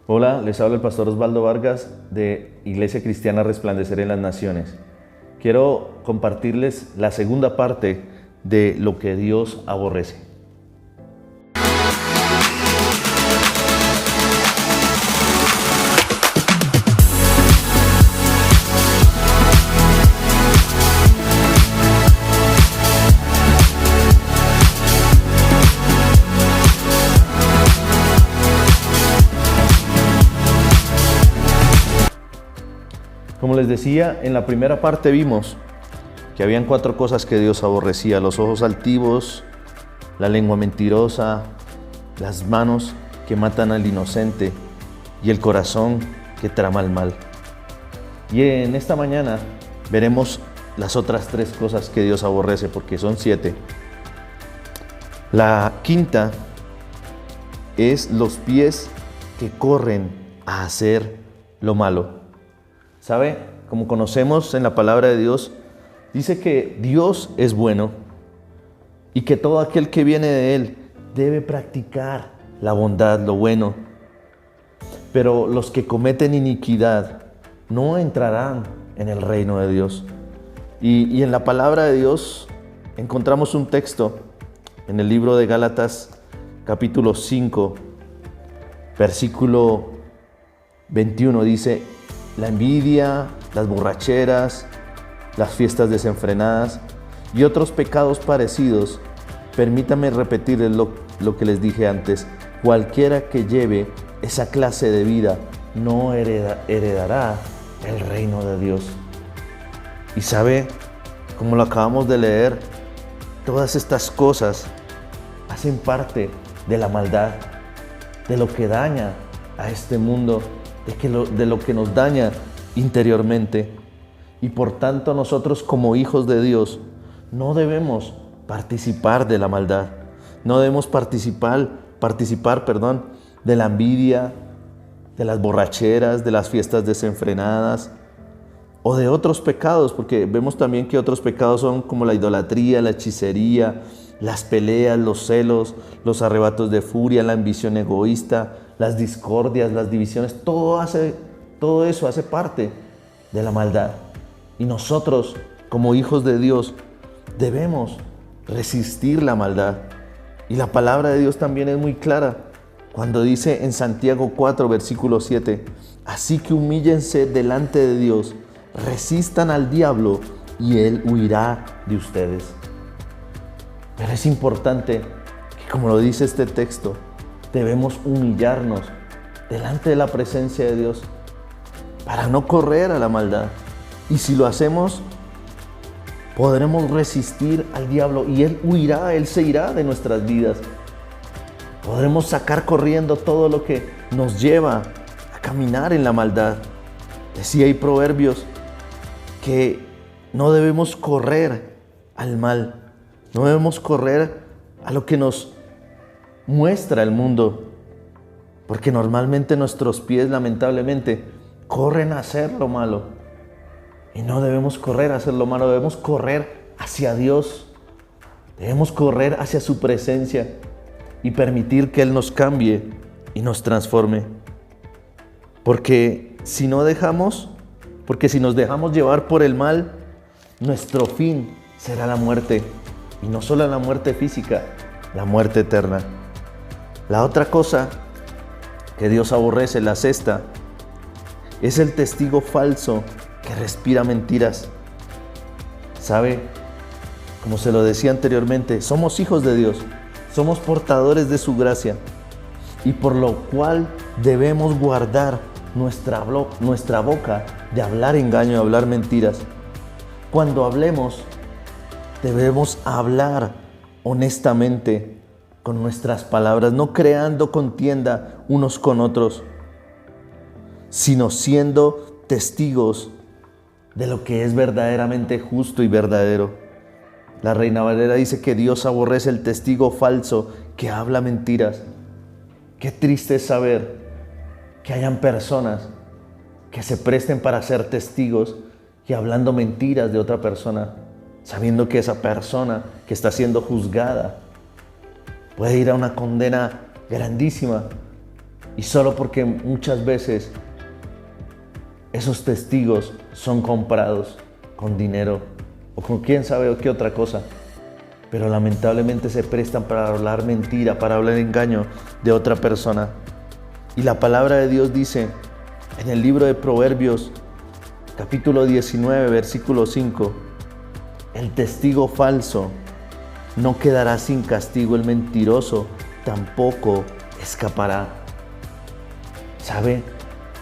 Hola, les habla el pastor Osvaldo Vargas de Iglesia Cristiana Resplandecer en las Naciones. Quiero compartirles la segunda parte de lo que Dios aborrece. Como les decía, en la primera parte vimos que habían 4 cosas que Dios aborrecía: los ojos altivos, la lengua mentirosa, las manos que matan al inocente y el corazón que trama el mal. Y en esta mañana veremos las otras 3 cosas que Dios aborrece, porque son 7. La quinta es los pies que corren a hacer lo malo. ¿Sabe? Como conocemos en la palabra de Dios, dice que Dios es bueno y que todo aquel que viene de Él debe practicar la bondad, lo bueno. Pero los que cometen iniquidad no entrarán en el reino de Dios. Y en la palabra de Dios encontramos un texto en el libro de Gálatas, capítulo 5, versículo 21, dice: la envidia, las borracheras, las fiestas desenfrenadas y otros pecados parecidos. Permítame repetirles lo que les dije antes: cualquiera que lleve esa clase de vida no heredará el reino de Dios. Y sabe, como lo acabamos de leer, todas estas cosas hacen parte de la maldad, de lo que daña a este mundo, de lo que nos daña interiormente. Y por tanto nosotros, como hijos de Dios, no debemos participar de la maldad, no debemos participar de la envidia, de las borracheras, de las fiestas desenfrenadas o de otros pecados, porque vemos también que otros pecados son como la idolatría, la hechicería, las peleas, los celos, los arrebatos de furia, la ambición egoísta, las discordias, las divisiones. Todo eso hace parte de la maldad. Y nosotros, como hijos de Dios, debemos resistir la maldad. Y la palabra de Dios también es muy clara cuando dice en Santiago 4, versículo 7: así que humíllense delante de Dios, resistan al diablo y él huirá de ustedes. Pero es importante que, como lo dice este texto, debemos humillarnos delante de la presencia de Dios para no correr a la maldad. Y si lo hacemos, podremos resistir al diablo y él huirá, él se irá de nuestras vidas. Podremos sacar corriendo todo lo que nos lleva a caminar en la maldad. Decía hay Proverbios que no debemos correr al mal, no debemos correr a lo que nos muestra el mundo, porque normalmente nuestros pies, lamentablemente, corren a hacer lo malo. Y no debemos correr a hacer lo malo, debemos correr hacia Dios, debemos correr hacia su presencia y permitir que Él nos cambie y nos transforme. Porque si nos dejamos llevar por el mal, nuestro fin será la muerte, y no solo la muerte física, la muerte eterna. La otra cosa que Dios aborrece, la sexta, es el testigo falso que respira mentiras. ¿Sabe? Como se lo decía anteriormente, somos hijos de Dios, somos portadores de su gracia, y por lo cual debemos guardar nuestra boca de hablar engaño, de hablar mentiras. Cuando hablemos, debemos hablar honestamente con nuestras palabras, no creando contienda unos con otros, sino siendo testigos de lo que es verdaderamente justo y verdadero. La Reina Valera dice que Dios aborrece el testigo falso que habla mentiras. Qué triste es saber que hayan personas que se presten para ser testigos y hablando mentiras de otra persona, sabiendo que esa persona que está siendo juzgada puede ir a una condena grandísima Y solo porque muchas veces esos testigos son comprados con dinero o con quién sabe o qué otra cosa, pero lamentablemente se prestan para hablar mentira, para hablar engaño de otra persona. Y la palabra de Dios dice en el libro de Proverbios, capítulo 19, versículo 5, el testigo falso no quedará sin castigo, el mentiroso tampoco escapará. ¿Sabe?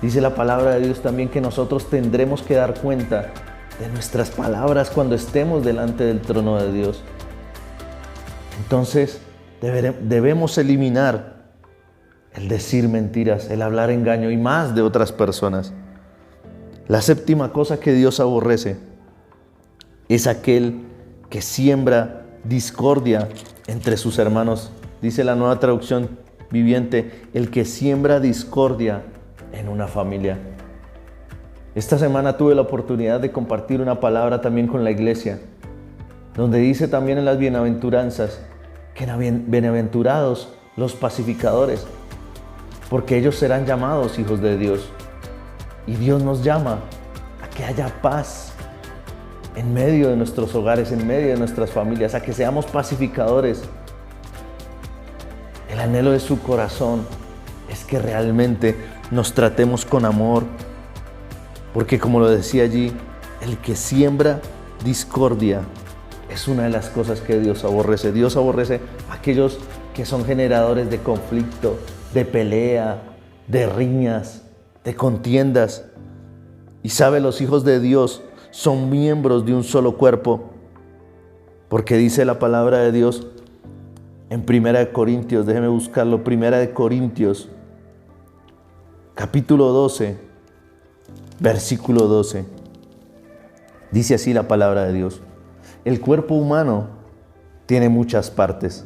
Dice la palabra de Dios también que nosotros tendremos que dar cuenta de nuestras palabras cuando estemos delante del trono de Dios. Entonces debemos eliminar el decir mentiras, el hablar engaño y más de otras personas. La séptima cosa que Dios aborrece es aquel que siembra discordia entre sus hermanos. Dice la Nueva Traducción Viviente, el que siembra discordia en una familia. Esta semana tuve la oportunidad de compartir una palabra también con la iglesia, donde dice también en las bienaventuranzas que bienaventurados los pacificadores, porque ellos serán llamados hijos de Dios. Y Dios nos llama a que haya paz en medio de nuestros hogares, en medio de nuestras familias, a que seamos pacificadores. El anhelo de su corazón es que realmente nos tratemos con amor, porque como lo decía allí, el que siembra discordia es una de las cosas que Dios aborrece. Dios aborrece a aquellos que son generadores de conflicto, de pelea, de riñas, de contiendas. Y sabe, los hijos de Dios son miembros de un solo cuerpo, porque dice la palabra de Dios en 1 Corintios, déjeme buscarlo, 1 Corintios, capítulo 12, versículo 12. Dice así la palabra de Dios: el cuerpo humano tiene muchas partes,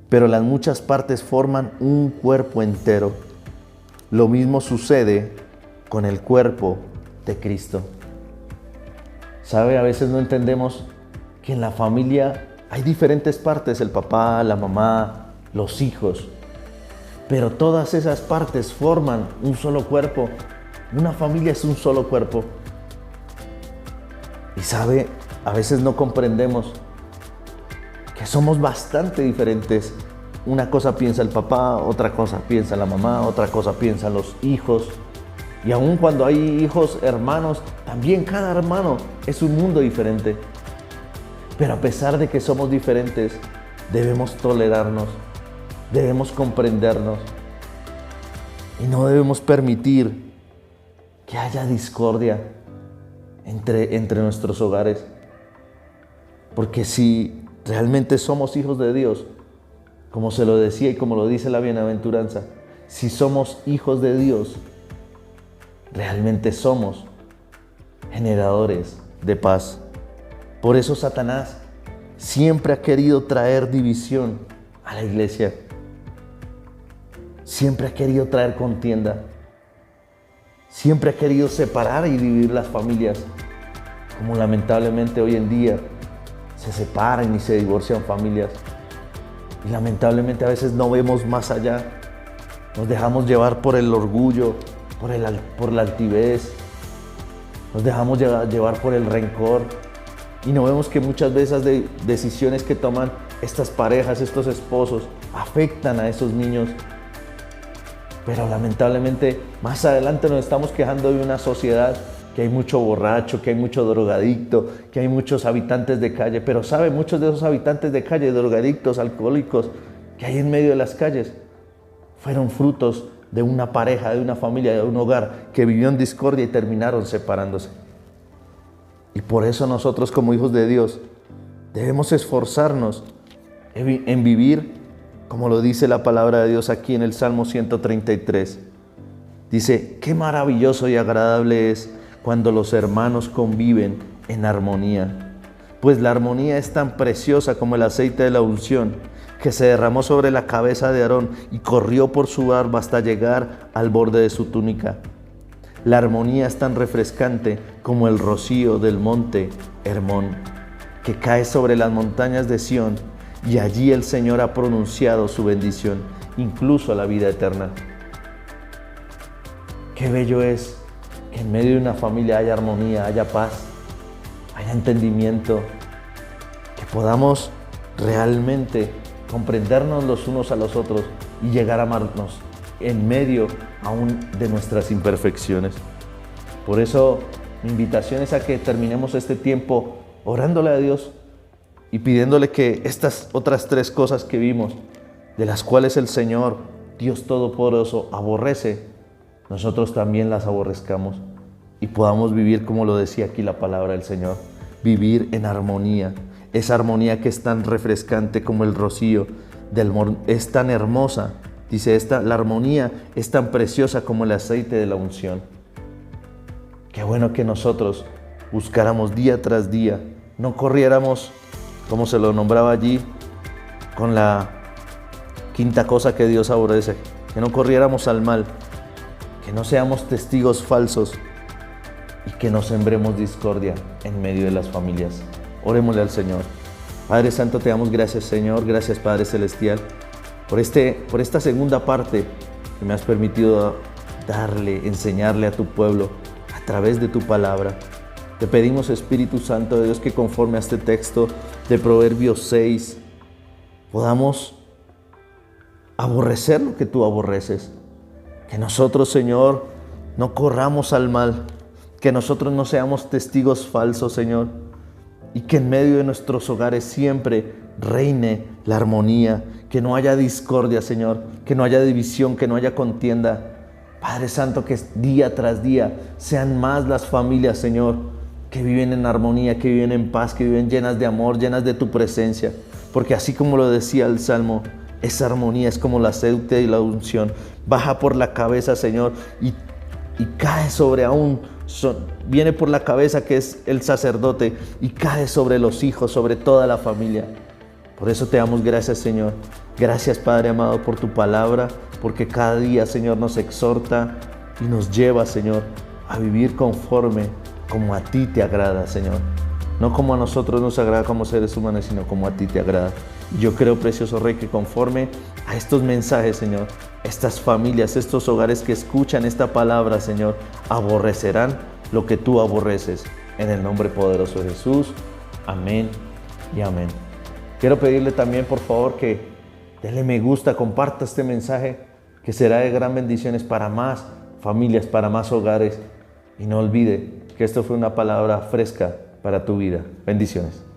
pero las muchas partes forman un cuerpo entero. Lo mismo sucede con el cuerpo de Cristo. ¿Sabe? A veces no entendemos que en la familia hay diferentes partes, el papá, la mamá, los hijos, pero todas esas partes forman un solo cuerpo. Una familia es un solo cuerpo. Y sabe, a veces no comprendemos que somos bastante diferentes. Una cosa piensa el papá, otra cosa piensa la mamá, otra cosa piensan los hijos. Y aun cuando hay hijos, hermanos, también cada hermano es un mundo diferente. Pero a pesar de que somos diferentes, debemos tolerarnos, debemos comprendernos y no debemos permitir que haya discordia entre nuestros hogares. Porque si realmente somos hijos de Dios, como se lo decía y como lo dice la bienaventuranza, si somos hijos de Dios, realmente somos generadores de paz. Por eso Satanás siempre ha querido traer división a la iglesia. Siempre ha querido traer contienda. Siempre ha querido separar y dividir las familias, como lamentablemente hoy en día se separan y se divorcian familias. Y lamentablemente a veces no vemos más allá. Nos dejamos llevar por el orgullo, por la altivez. Nos dejamos llevar por el rencor. Y no vemos que muchas de esas decisiones que toman estas parejas, estos esposos, afectan a esos niños. Pero lamentablemente más adelante nos estamos quejando de una sociedad que hay mucho borracho, que hay mucho drogadicto, que hay muchos habitantes de calle. Pero sabe, muchos de esos habitantes de calle, drogadictos, alcohólicos, que hay en medio de las calles, fueron frutos de una pareja, de una familia, de un hogar que vivió en discordia y terminaron separándose. Y por eso nosotros como hijos de Dios debemos esforzarnos en vivir como lo dice la palabra de Dios aquí en el Salmo 133. Dice, qué maravilloso y agradable es cuando los hermanos conviven en armonía. Pues la armonía es tan preciosa como el aceite de la unción que se derramó sobre la cabeza de Aarón y corrió por su barba hasta llegar al borde de su túnica. La armonía es tan refrescante como el rocío del monte Hermón, que cae sobre las montañas de Sión, y allí el Señor ha pronunciado su bendición, incluso a la vida eterna. Qué bello es que en medio de una familia haya armonía, haya paz, haya entendimiento, que podamos realmente comprendernos los unos a los otros y llegar a amarnos en medio aún de nuestras imperfecciones. Por eso mi invitación es a que terminemos este tiempo orándole a Dios y pidiéndole que estas otras tres cosas que vimos, de las cuales el Señor, Dios Todopoderoso, aborrece, nosotros también las aborrezcamos y podamos vivir como lo decía aquí la palabra del Señor, vivir en armonía. Esa armonía que es tan refrescante como el rocío, es tan hermosa, dice la armonía es tan preciosa como el aceite de la unción. Qué bueno que nosotros buscáramos día tras día, no corriéramos, como se lo nombraba allí, con la quinta cosa que Dios aborrece, que no corriéramos al mal, que no seamos testigos falsos y que no sembremos discordia en medio de las familias. Orémosle al Señor. Padre Santo, te damos gracias, Señor. Gracias, Padre Celestial, por esta segunda parte que me has permitido enseñarle a tu pueblo a través de tu palabra. Te pedimos, Espíritu Santo de Dios, que conforme a este texto de Proverbios 6, podamos aborrecer lo que tú aborreces. Que nosotros, Señor, no corramos al mal. Que nosotros no seamos testigos falsos, Señor. Y que en medio de nuestros hogares siempre reine la armonía, que no haya discordia, Señor, que no haya división, que no haya contienda. Padre Santo, que día tras día sean más las familias, Señor, que viven en armonía, que viven en paz, que viven llenas de amor, llenas de tu presencia. Porque así como lo decía el Salmo, esa armonía es como el aceite y la unción. Baja por la cabeza, Señor, y cae sobre viene por la cabeza que es el sacerdote y cae sobre los hijos, sobre toda la familia. Por eso te damos gracias, Señor. Gracias, Padre amado, por tu palabra, porque cada día, Señor, nos exhorta y nos lleva, Señor, a vivir conforme como a ti te agrada, Señor. No como a nosotros nos agrada como seres humanos, sino como a ti te agrada. Yo creo, precioso Rey, que conforme a estos mensajes, Señor, estas familias, estos hogares que escuchan esta palabra, Señor, aborrecerán lo que tú aborreces. En el nombre poderoso de Jesús. Amén y amén. Quiero pedirle también, por favor, que denle me gusta, comparta este mensaje, que será de gran bendiciones para más familias, para más hogares. Y no olvide que esto fue una palabra fresca para tu vida. Bendiciones.